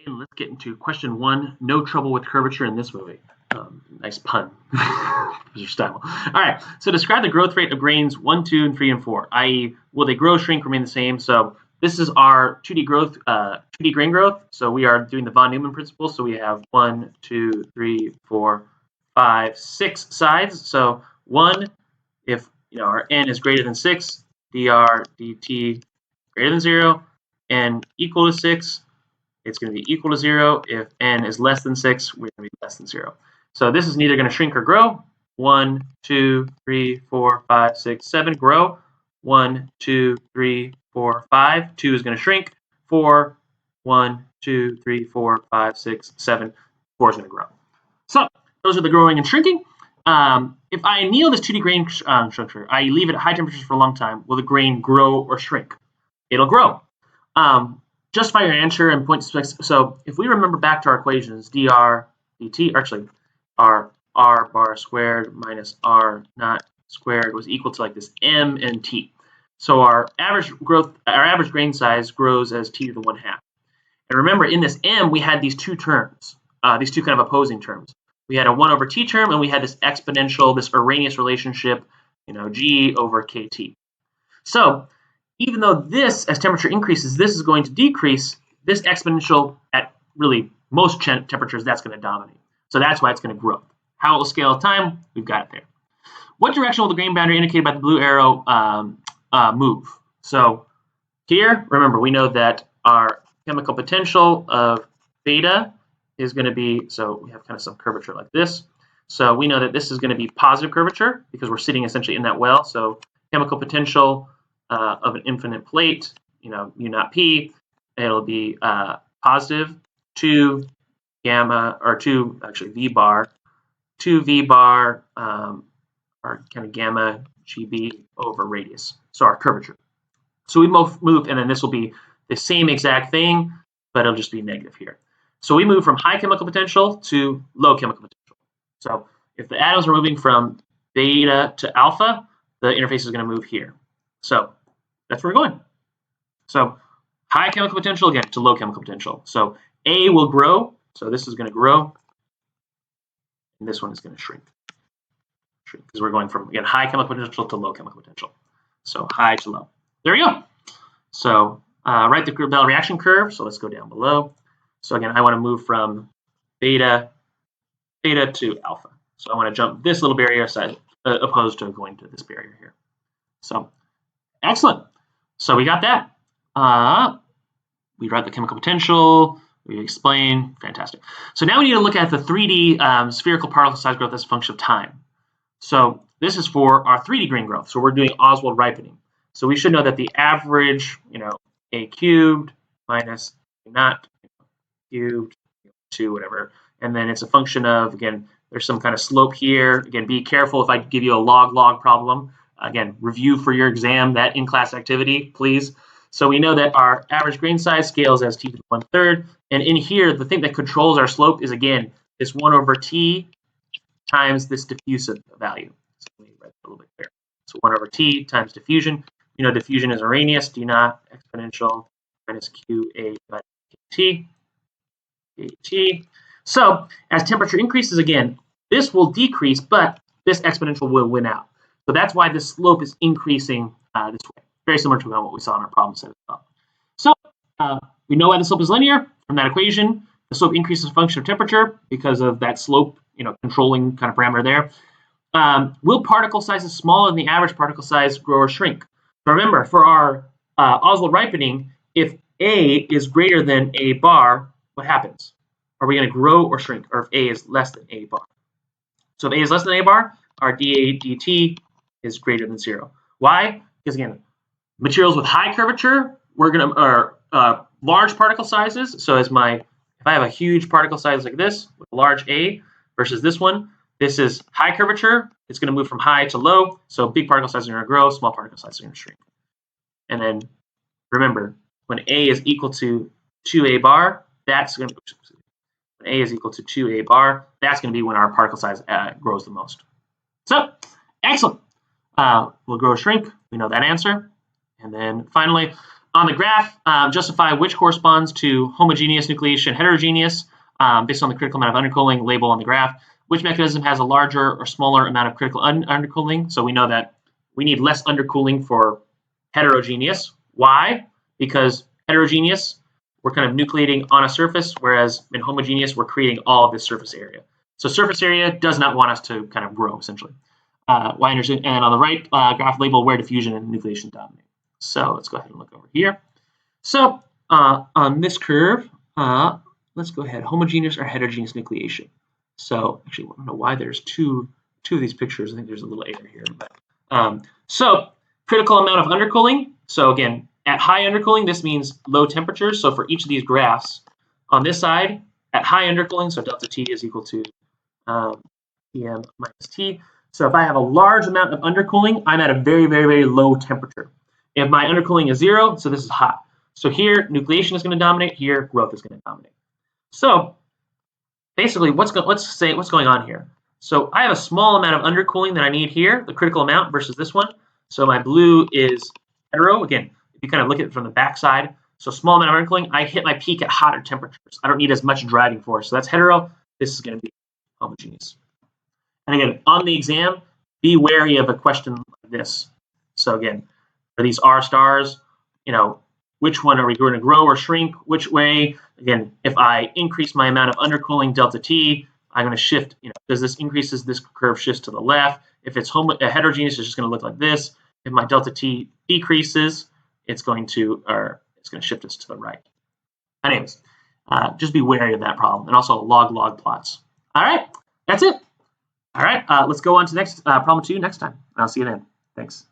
And let's get into question 1. No trouble with curvature in this movie. Nice pun. Your style. All right. So describe the growth rate of grains 1, 2, and 3, and 4. I.e., will they grow, shrink, remain the same? So this is our 2D growth, 2D grain growth. So we are doing the von Neumann principle. So we have 1, 2, 3, 4, 5, 6 sides. So 1, if our n is greater than 6, dr dt greater than 0, n equal to 6. It's going to be equal to 0. If n is less than 6, we're going to be less than 0. So this is neither going to shrink or grow. 1, 2, 3, 4, 5, 6, 7, grow. 1, 2, 3, 4, 5. 2 is going to shrink. 4, 1, 2, 3, 4, 5, 6, 7. 4 is going to grow. So those are the growing and shrinking. If I anneal this 2D grain structure, I leave it at high temperatures for a long time, will the grain grow or shrink? It'll grow. Justify your answer and point specs. So if we remember back to our equations, dr dt, actually, our r bar squared minus r naught squared was equal to like this m and t. So our average grain size grows as t to the 1/2. And remember, in this m, we had these two terms, these two kind of opposing terms. We had a 1/t term, and we had this exponential, this Arrhenius relationship, g over kt. So even though this, as temperature increases, this is going to decrease, this exponential at really most temperatures, that's going to dominate. So that's why it's going to grow. How it will scale with time, we've got it there. What direction will the grain boundary indicated by the blue arrow move? So here, remember, we know that our chemical potential of beta is going to be, so we have kind of some curvature like this. So we know that this is going to be positive curvature because we're sitting essentially in that well. So chemical potential of an infinite plate, U naught P, it'll be positive 2 gamma, or 2, actually V bar, 2 V bar, or kind of gamma GB over radius, so our curvature. So we move, and then this will be the same exact thing, but it'll just be negative here. So we move from high chemical potential to low chemical potential. So if the atoms are moving from beta to alpha, the interface is going to move here. So that's where we're going. So high chemical potential, again, to low chemical potential. So A will grow. So this is going to grow. And this one is going to shrink. Because we're going from, again, high chemical potential to low chemical potential. So high to low. There we go. So write the Bell reaction curve. So let's go down below. So again, I want to move from beta to alpha. So I want to jump this little barrier side opposed to going to this barrier here. So excellent. So we got that. We write the chemical potential. We explain. Fantastic. So now we need to look at the 3D spherical particle size growth as a function of time. So this is for our 3D grain growth. So we're doing Oswald ripening. So we should know that the average, a cubed minus a naught cubed 2, whatever. And then it's a function of, again, there's some kind of slope here. Again, be careful if I give you a log problem. Again, review for your exam that in-class activity, please. So we know that our average grain size scales as t to the 1/3. And in here, the thing that controls our slope is, again, this 1/t times this diffusive value. So let me write a little bit there. So 1/t times diffusion. Diffusion is Arrhenius, d naught exponential minus qa by kt. So as temperature increases, again, this will decrease, but this exponential will win out. So that's why this slope is increasing this way. Very similar to what we saw in our problem set as well. So we know why the slope is linear from that equation. The slope increases as a function of temperature because of that slope, controlling kind of parameter there. Will particle sizes smaller than the average particle size grow or shrink? So remember, for our Oswald ripening, if A is greater than A bar, what happens? Are we going to grow or shrink? Or if A is less than A bar? So if A is less than A bar, our dA dt is greater than 0. Why? Because again, materials with high curvature, we're going to large particle sizes. So if I have a huge particle size like this with a large A versus this one, this is high curvature. It's going to move from high to low. So big particle sizes are going to grow, small particle sizes are going to shrink. And then remember, when A is equal to 2A bar, that's going to, when A is equal to 2A bar, that's going to be when our particle size grows the most. So, excellent. Will grow or shrink? We know that answer. And then finally, On the graph, justify which corresponds to homogeneous nucleation, heterogeneous, based on the critical amount of undercooling label on the graph. Which mechanism has a larger or smaller amount of critical undercooling? So we know that we need less undercooling for heterogeneous. Why? Because heterogeneous, we're kind of nucleating on a surface, whereas in homogeneous, we're creating all of this surface area. So surface area does not want us to kind of grow, essentially. And on the right graph, label where diffusion and nucleation dominate. So let's go ahead and look over here. So on this curve, let's go ahead, homogeneous or heterogeneous nucleation. So actually, I don't know why there's two of these pictures. I think there's a little error here. But, so critical amount of undercooling. So again, at high undercooling, this means low temperatures. So for each of these graphs, on this side, at high undercooling, so delta T is equal to Pm minus T. So if I have a large amount of undercooling, I'm at a very, very, very low temperature. If my undercooling is 0, so this is hot. So here, nucleation is going to dominate. Here, growth is going to dominate. So basically, what's going on here? So I have a small amount of undercooling that I need here, the critical amount versus this one. So my blue is hetero. Again, if you kind of look at it from the backside, so small amount of undercooling, I hit my peak at hotter temperatures. I don't need as much driving force. So that's hetero. This is going to be homogeneous. And again, on the exam, be wary of a question like this. So again, for these R stars, which one are we going to grow or shrink? Which way? Again, if I increase my amount of undercooling delta T, I'm going to shift. Does this increases, this curve shifts to the left. If it's heterogeneous, it's just going to look like this. If my delta T decreases, it's going to shift us to the right. Anyways, just be wary of that problem, and also log plots. All right, that's it. All right, let's go on to next problem 2 next time. I'll see you then. Thanks.